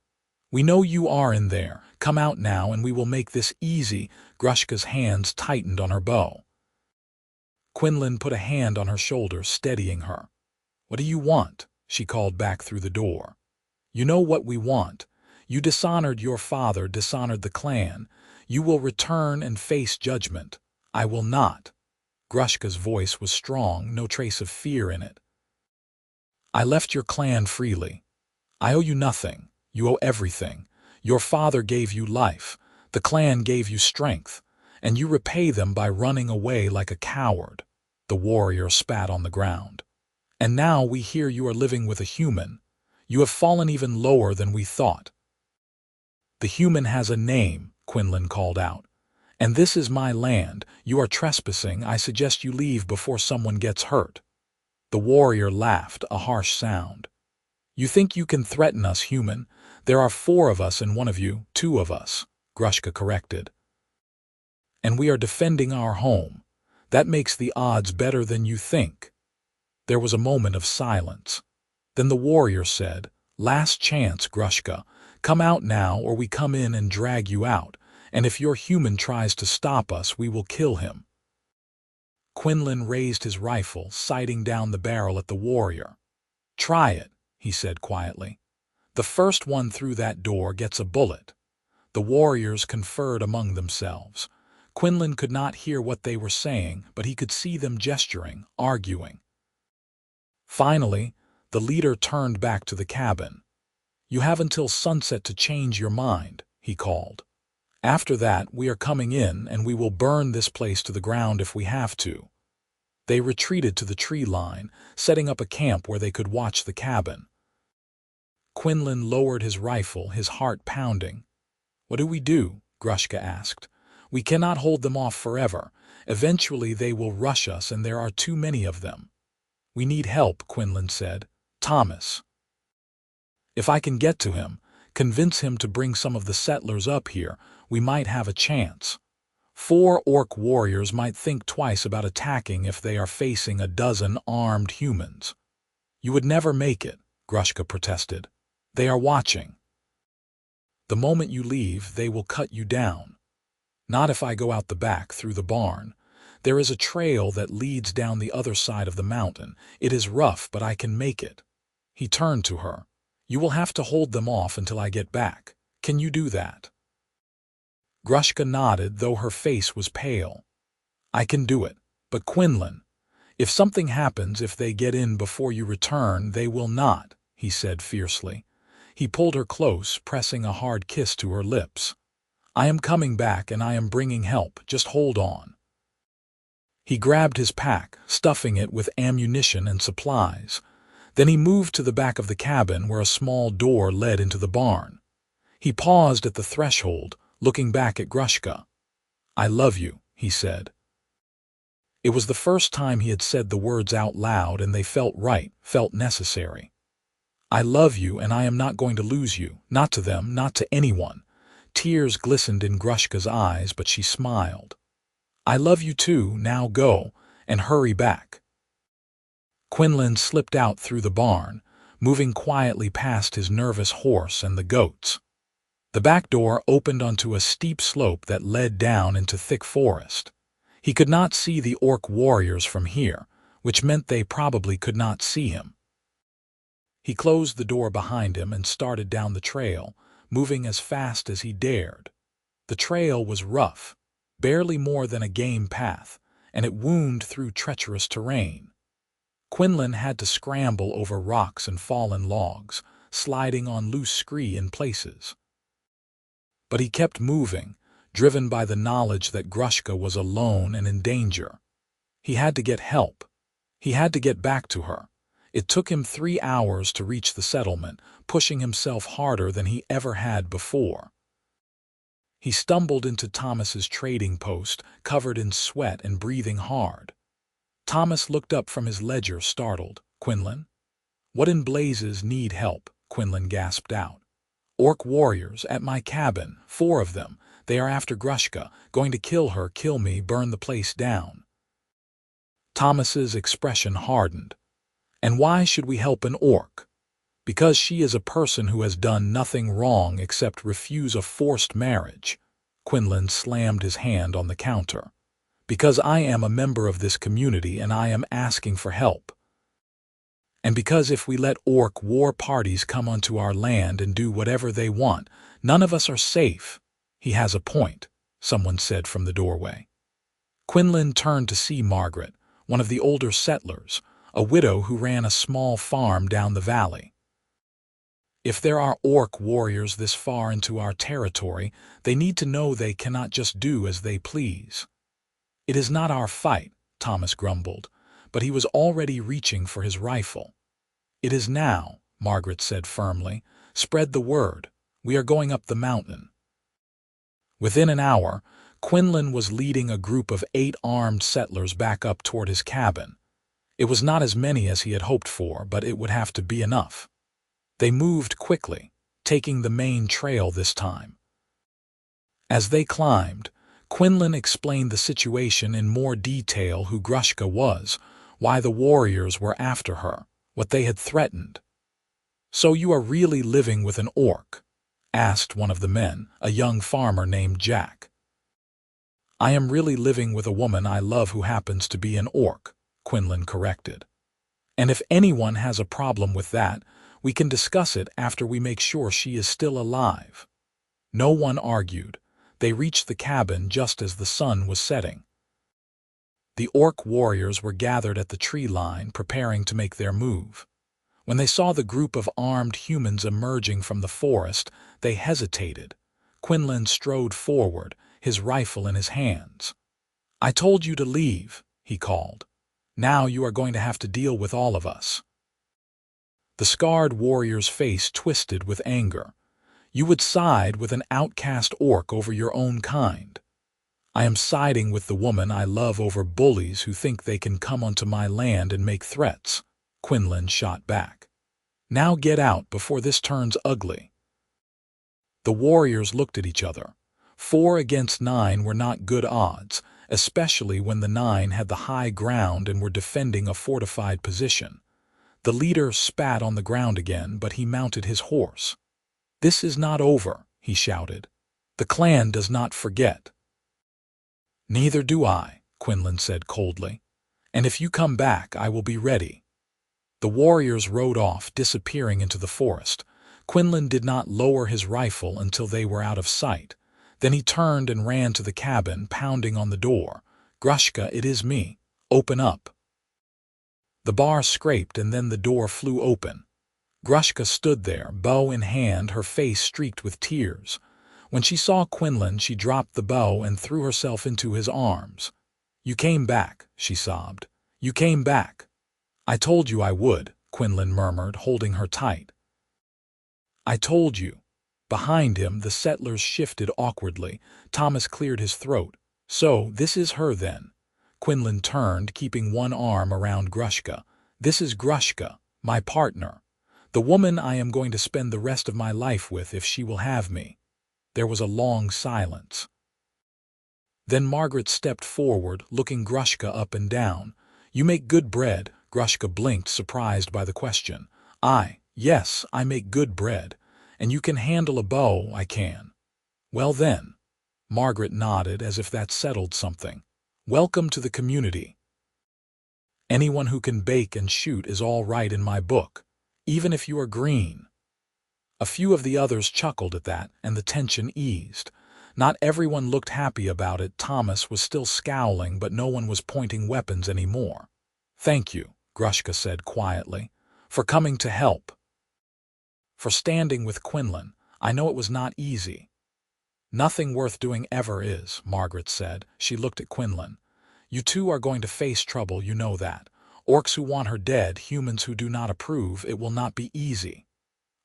We know you are in there. Come out now and we will make this easy. Grushka's hands tightened on her bow. Quinlan put a hand on her shoulder, steadying her. What do you want? She called back through the door. You know what we want. You dishonored your father, dishonored the clan. You will return and face judgment. I will not. Grushka's voice was strong, no trace of fear in it. I left your clan freely. I owe you nothing. You owe everything. Your father gave you life. The clan gave you strength. And you repay them by running away like a coward. The warrior spat on the ground. And now we hear you are living with a human. You have fallen even lower than we thought. The human has a name, Quinlan called out. And this is my land. You are trespassing. I suggest you leave before someone gets hurt. The warrior laughed, a harsh sound. You think you can threaten us, human? There are 4 of us and one of you, 2 of us, Grushka corrected. And we are defending our home. That makes the odds better than you think. There was a moment of silence. Then the warrior said, "Last chance, Grushka. Come out now or we come in and drag you out, and if your human tries to stop us, we will kill him." Quinlan raised his rifle, sighting down the barrel at the warrior. "Try it," he said quietly. "The first one through that door gets a bullet." The warriors conferred among themselves. Quinlan could not hear what they were saying, but he could see them gesturing, arguing. Finally, the leader turned back to the cabin. "You have until sunset to change your mind," he called. "After that, we are coming in, and we will burn this place to the ground if we have to." They retreated to the tree line, setting up a camp where they could watch the cabin. Quinlan lowered his rifle, his heart pounding. "What do we do?" Grushka asked. "We cannot hold them off forever. Eventually they will rush us, and there are too many of them." "We need help," Quinlan said. "Thomas. If I can get to him, convince him to bring some of the settlers up here, we might have a chance. 4 orc warriors might think twice about attacking if they are facing a dozen armed humans." "You would never make it," Grushka protested. "They are watching. The moment you leave, they will cut you down." "Not if I go out the back, through the barn. There is a trail that leads down the other side of the mountain. It is rough, but I can make it." He turned to her. "You will have to hold them off until I get back. Can you do that?" Grushka nodded, though her face was pale. "I can do it. But Quinlan, if something happens, if they get in before you return, they will not," he said fiercely. He pulled her close, pressing a hard kiss to her lips. "I am coming back, and I am bringing help. Just hold on." He grabbed his pack, stuffing it with ammunition and supplies. Then he moved to the back of the cabin where a small door led into the barn. He paused at the threshold, looking back at Grushka. "I love you," he said. It was the first time he had said the words out loud, and they felt right, felt necessary. "I love you, and I am not going to lose you, not to them, not to anyone." Tears glistened in Grushka's eyes, but she smiled. "I love you too, now go, and hurry back." Quinlan slipped out through the barn, moving quietly past his nervous horse and the goats. The back door opened onto a steep slope that led down into thick forest. He could not see the orc warriors from here, which meant they probably could not see him. He closed the door behind him and started down the trail, moving as fast as he dared. The trail was rough, barely more than a game path, and it wound through treacherous terrain. Quinlan had to scramble over rocks and fallen logs, sliding on loose scree in places. But he kept moving, driven by the knowledge that Grushka was alone and in danger. He had to get help. He had to get back to her. It took him 3 hours to reach the settlement, pushing himself harder than he ever had before. He stumbled into Thomas's trading post, covered in sweat and breathing hard. Thomas looked up from his ledger, startled. "Quinlan?" "What in blazes need help?" Quinlan gasped out. "Orc warriors at my cabin, 4 of them. They are after Grushka, going to kill her, kill me, burn the place down." Thomas's expression hardened. "And why should we help an orc?" "Because she is a person who has done nothing wrong except refuse a forced marriage." Quinlan slammed his hand on the counter. "Because I am a member of this community and I am asking for help. And because if we let orc war parties come onto our land and do whatever they want, none of us are safe." "He has a point," someone said from the doorway. Quinlan turned to see Margaret, one of the older settlers, a widow who ran a small farm down the valley. "If there are orc warriors this far into our territory, they need to know they cannot just do as they please." "It is not our fight," Thomas grumbled, but he was already reaching for his rifle. "It is now," Margaret said firmly. "Spread the word. We are going up the mountain." Within an hour, Quinlan was leading a group of 8 armed settlers back up toward his cabin. It was not as many as he had hoped for, but it would have to be enough. They moved quickly, taking the main trail this time. As they climbed, Quinlan explained the situation in more detail: who Grushka was, why the warriors were after her, what they had threatened. "So you are really living with an orc?" asked one of the men, a young farmer named Jack. "I am really living with a woman I love who happens to be an orc," Quinlan corrected. "And if anyone has a problem with that, we can discuss it after we make sure she is still alive." No one argued. They reached the cabin just as the sun was setting. The orc warriors were gathered at the tree line, preparing to make their move. When they saw the group of armed humans emerging from the forest, they hesitated. Quinlan strode forward, his rifle in his hands. "I told you to leave," he called. "Now you are going to have to deal with all of us." The scarred warrior's face twisted with anger. "You would side with an outcast orc over your own kind." "I am siding with the woman I love over bullies who think they can come onto my land and make threats," Quinlan shot back. "Now get out before this turns ugly." The warriors looked at each other. 4 against 9 were not good odds, especially when the 9 had the high ground and were defending a fortified position. The leader spat on the ground again, but he mounted his horse. "This is not over," he shouted. "The clan does not forget." "Neither do I," Quinlan said coldly. "And if you come back, I will be ready." The warriors rode off, disappearing into the forest. Quinlan did not lower his rifle until they were out of sight. Then he turned and ran to the cabin, pounding on the door. "Grushka, it is me. Open up." The bar scraped and then the door flew open. Grushka stood there, bow in hand, her face streaked with tears. When she saw Quinlan, she dropped the bow and threw herself into his arms. "You came back," she sobbed. "You came back." "I told you I would," Quinlan murmured, holding her tight. "I told you." Behind him, the settlers shifted awkwardly. Thomas cleared his throat. "So, this is her then." Quinlan turned, keeping one arm around Grushka. "This is Grushka, my partner. The woman I am going to spend the rest of my life with if she will have me." There was a long silence. Then Margaret stepped forward, looking Grushka up and down. "You make good bread?" Grushka blinked, surprised by the question. Yes, I make good bread. And you can handle a bow?" "I can." "Well then." Margaret nodded, as if that settled something. "Welcome to the community. Anyone who can bake and shoot is all right in my book, even if you are green." A few of the others chuckled at that, and the tension eased. Not everyone looked happy about it. Thomas was still scowling, but no one was pointing weapons anymore. "Thank you," Grushka said quietly, "for coming to help. For standing with Quinlan. I know it was not easy." "Nothing worth doing ever is," Margaret said. She looked at Quinlan. "You two are going to face trouble, you know that. Orcs who want her dead, humans who do not approve. It will not be easy."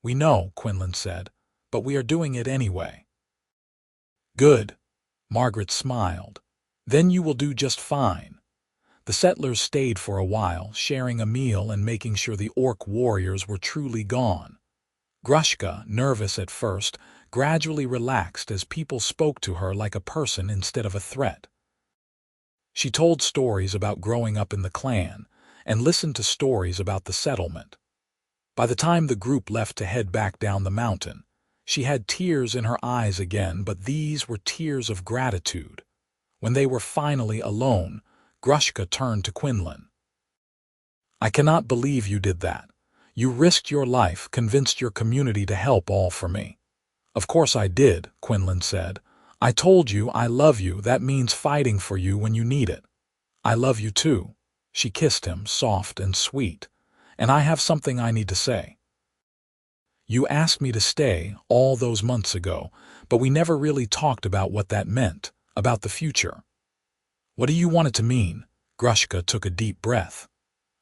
"We know," Quinlan said, "but we are doing it anyway." "Good." Margaret smiled. "Then you will do just fine." The settlers stayed for a while, sharing a meal and making sure the orc warriors were truly gone. Grushka, nervous at first, gradually relaxed as people spoke to her like a person instead of a threat. She told stories about growing up in the clan and listened to stories about the settlement. By the time the group left to head back down the mountain, she had tears in her eyes again, but these were tears of gratitude. When they were finally alone, Grushka turned to Quinlan. "I cannot believe you did that. You risked your life, convinced your community to help, all for me." "Of course I did," Quinlan said. "I told you I love you. That means fighting for you when you need it." "I love you too." She kissed him, soft and sweet. "And I have something I need to say. You asked me to stay all those months ago, but we never really talked about what that meant, about the future." "What do you want it to mean?" Grushka took a deep breath.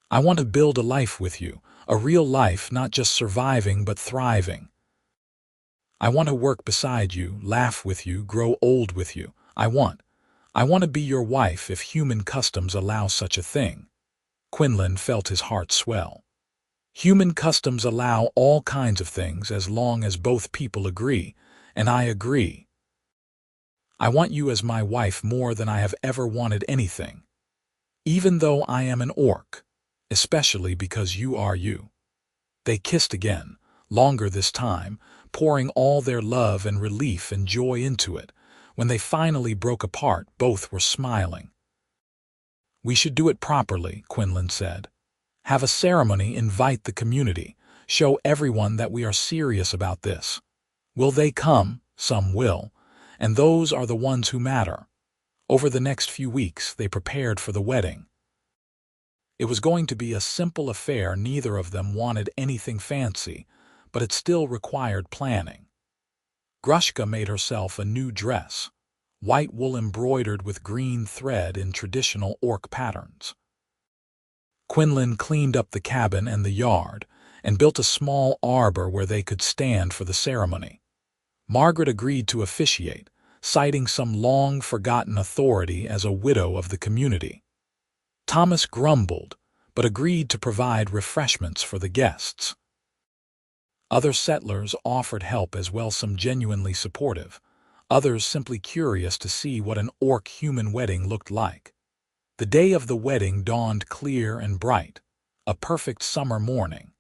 "I want to build a life with you, a real life, not just surviving but thriving. I want to work beside you, laugh with you, grow old with you. I want to be your wife if human customs allow such a thing." Quinlan felt his heart swell. Human customs allow all kinds of things as long as both people agree, and I agree. I want you as my wife more than I have ever wanted anything, even though I am an orc, especially because you are you." They kissed again, longer this time, pouring all their love and relief and joy into it. When they finally broke apart, both were smiling. "We should do it properly," Quinlan said. "Have a ceremony, invite the community, show everyone that we are serious about this. Will they come? Some will, and those are the ones who matter." Over the next few weeks, they prepared for the wedding. It was going to be a simple affair. Neither of them wanted anything fancy, but it still required planning. Grushka made herself a new dress, white wool embroidered with green thread in traditional orc patterns. Quinlan cleaned up the cabin and the yard, and built a small arbor where they could stand for the ceremony. Margaret agreed to officiate, citing some long-forgotten authority as a widow of the community. Thomas grumbled, but agreed to provide refreshments for the guests. Other settlers offered help as well, some genuinely supportive, others simply curious to see what an orc-human wedding looked like. The day of the wedding dawned clear and bright, a perfect summer morning.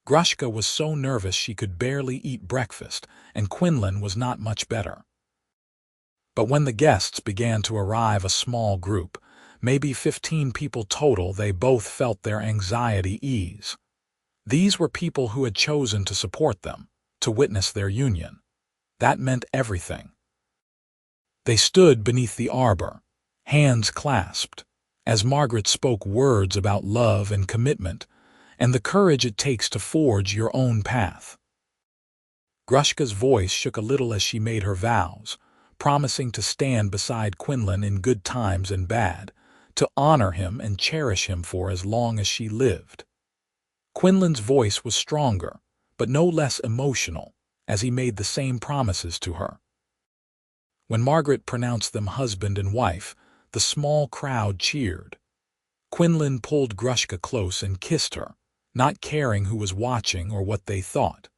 Grushka was so nervous she could barely eat breakfast, and Quinlan was not much better. But when the guests began to arrive, a small group, maybe 15 people total, they both felt their anxiety ease. These were people who had chosen to support them, to witness their union. That meant everything. They stood beneath the arbor, hands clasped, as Margaret spoke words about love and commitment, and the courage it takes to forge your own path. Grushka's voice shook a little as she made her vows, promising to stand beside Quinlan in good times and bad, to honor him and cherish him for as long as she lived. Quinlan's voice was stronger, but no less emotional, as he made the same promises to her. When Margaret pronounced them husband and wife, the small crowd cheered. Quinlan pulled Grushka close and kissed her, not caring who was watching or what they thought.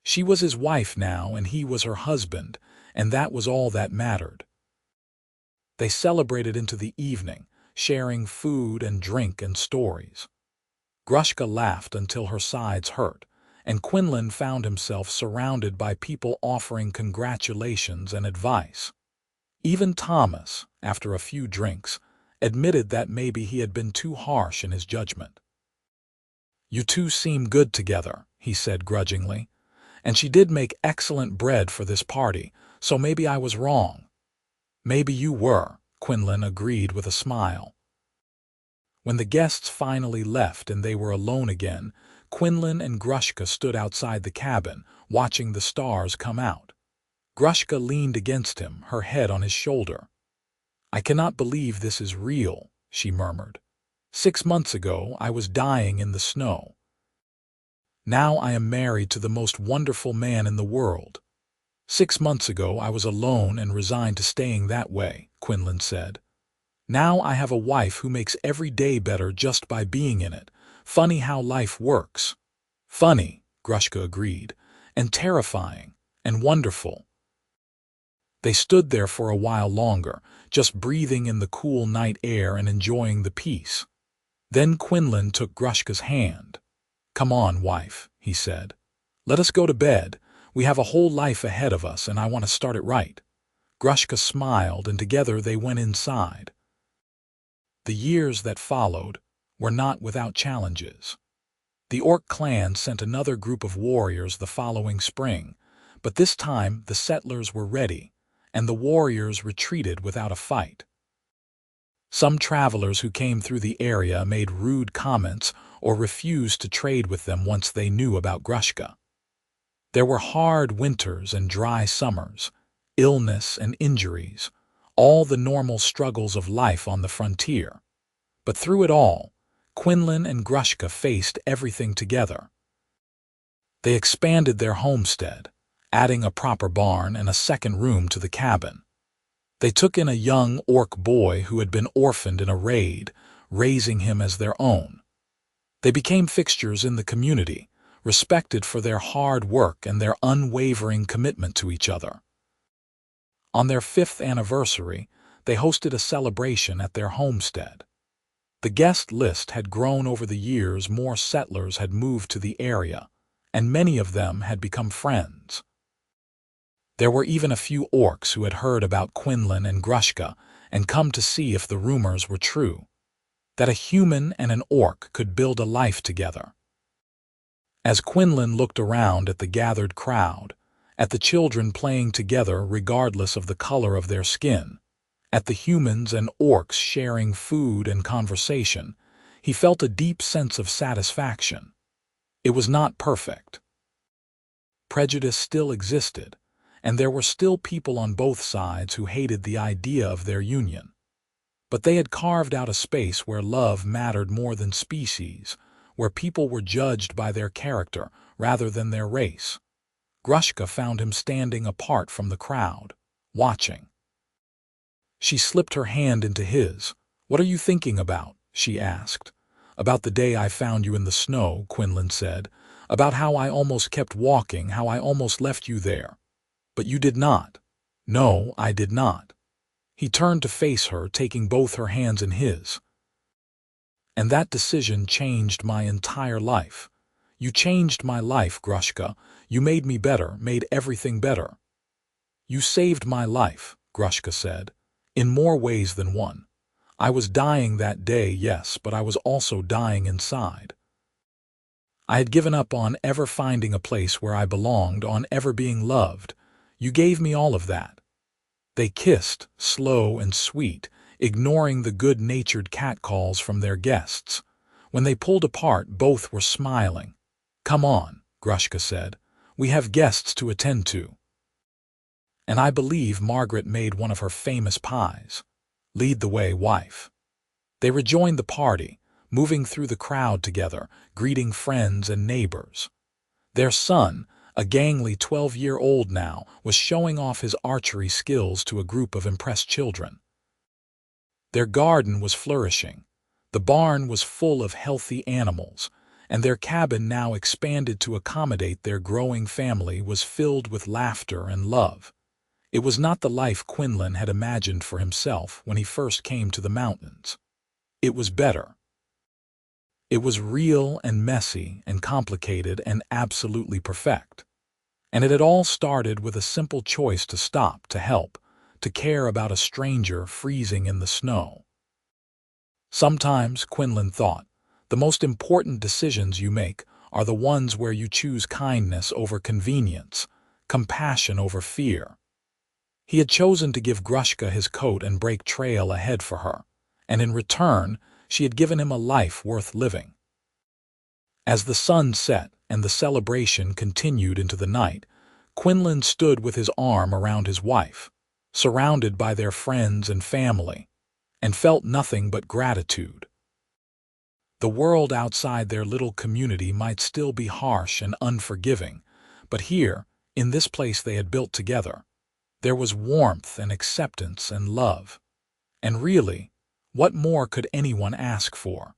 She was his wife now, and he was her husband, and that was all that mattered. They celebrated into the evening, sharing food and drink and stories. Grushka laughed until her sides hurt, and Quinlan found himself surrounded by people offering congratulations and advice. Even Thomas, after a few drinks, admitted that maybe he had been too harsh in his judgment. "You two seem good together," he said grudgingly. "And she did make excellent bread for this party, so maybe I was wrong." "Maybe you were," Quinlan agreed with a smile. When the guests finally left and they were alone again, Quinlan and Grushka stood outside the cabin, watching the stars come out. Grushka leaned against him, her head on his shoulder. "I cannot believe this is real," she murmured. 6 months ago, I was dying in the snow. Now I am married to the most wonderful man in the world. 6 months ago, I was alone and resigned to staying that way," Quinlan said. "Now I have a wife who makes every day better just by being in it. Funny how life works." "Funny," Grushka agreed, "and terrifying, and wonderful." They stood there for a while longer, just breathing in the cool night air and enjoying the peace. Then Quinlan took Grushka's hand. "Come on, wife," he said. "Let us go to bed. We have a whole life ahead of us, and I want to start it right." Grushka smiled, and together they went inside. The years that followed were not without challenges. The Orc clan sent another group of warriors the following spring, but this time the settlers were ready, and the warriors retreated without a fight. Some travelers who came through the area made rude comments or refused to trade with them once they knew about Grushka. There were hard winters and dry summers, illness and injuries, all the normal struggles of life on the frontier. But through it all, Quinlan and Grushka faced everything together. They expanded their homestead, adding a proper barn and a second room to the cabin. They took in a young orc boy who had been orphaned in a raid, raising him as their own. They became fixtures in the community, respected for their hard work and their unwavering commitment to each other. On their 5th anniversary, they hosted a celebration at their homestead. The guest list had grown over the years. More settlers had moved to the area, and many of them had become friends. There were even a few orcs who had heard about Quinlan and Grushka and come to see if the rumors were true, that a human and an orc could build a life together. As Quinlan looked around at the gathered crowd, at the children playing together regardless of the color of their skin, at the humans and orcs sharing food and conversation, he felt a deep sense of satisfaction. It was not perfect. Prejudice still existed, and there were still people on both sides who hated the idea of their union. But they had carved out a space where love mattered more than species, where people were judged by their character rather than their race. Grushka found him standing apart from the crowd, watching. She slipped her hand into his. "What are you thinking about?" she asked. "About the day I found you in the snow," Quinlan said. "About how I almost kept walking, how I almost left you there. But you did not." "No, I did not." He turned to face her, taking both her hands in his. "And that decision changed my entire life. You changed my life, Grushka. You made me better, made everything better." "You saved my life," Grushka said, "in more ways than one. I was dying that day, yes, but I was also dying inside. I had given up on ever finding a place where I belonged, on ever being loved. You gave me all of that." They kissed, slow and sweet, ignoring the good-natured catcalls from their guests. When they pulled apart, both were smiling. "Come on," Grushka said. "We have guests to attend to." "And I believe Margaret made one of her famous pies. Lead the way, wife." They rejoined the party, moving through the crowd together, greeting friends and neighbors. Their son, a gangly 12-year-old now, was showing off his archery skills to a group of impressed children. Their garden was flourishing. The barn was full of healthy animals, and their cabin, now expanded to accommodate their growing family, was filled with laughter and love. It was not the life Quinlan had imagined for himself when he first came to the mountains. It was better. It was real and messy and complicated and absolutely perfect. And it had all started with a simple choice to stop, to help, to care about a stranger freezing in the snow. Sometimes, Quinlan thought, the most important decisions you make are the ones where you choose kindness over convenience, compassion over fear. He had chosen to give Grushka his coat and break trail ahead for her, and in return, she had given him a life worth living. As the sun set and the celebration continued into the night, Quinlan stood with his arm around his wife, surrounded by their friends and family, and felt nothing but gratitude. The world outside their little community might still be harsh and unforgiving, but here, in this place they had built together, there was warmth and acceptance and love. And really, what more could anyone ask for?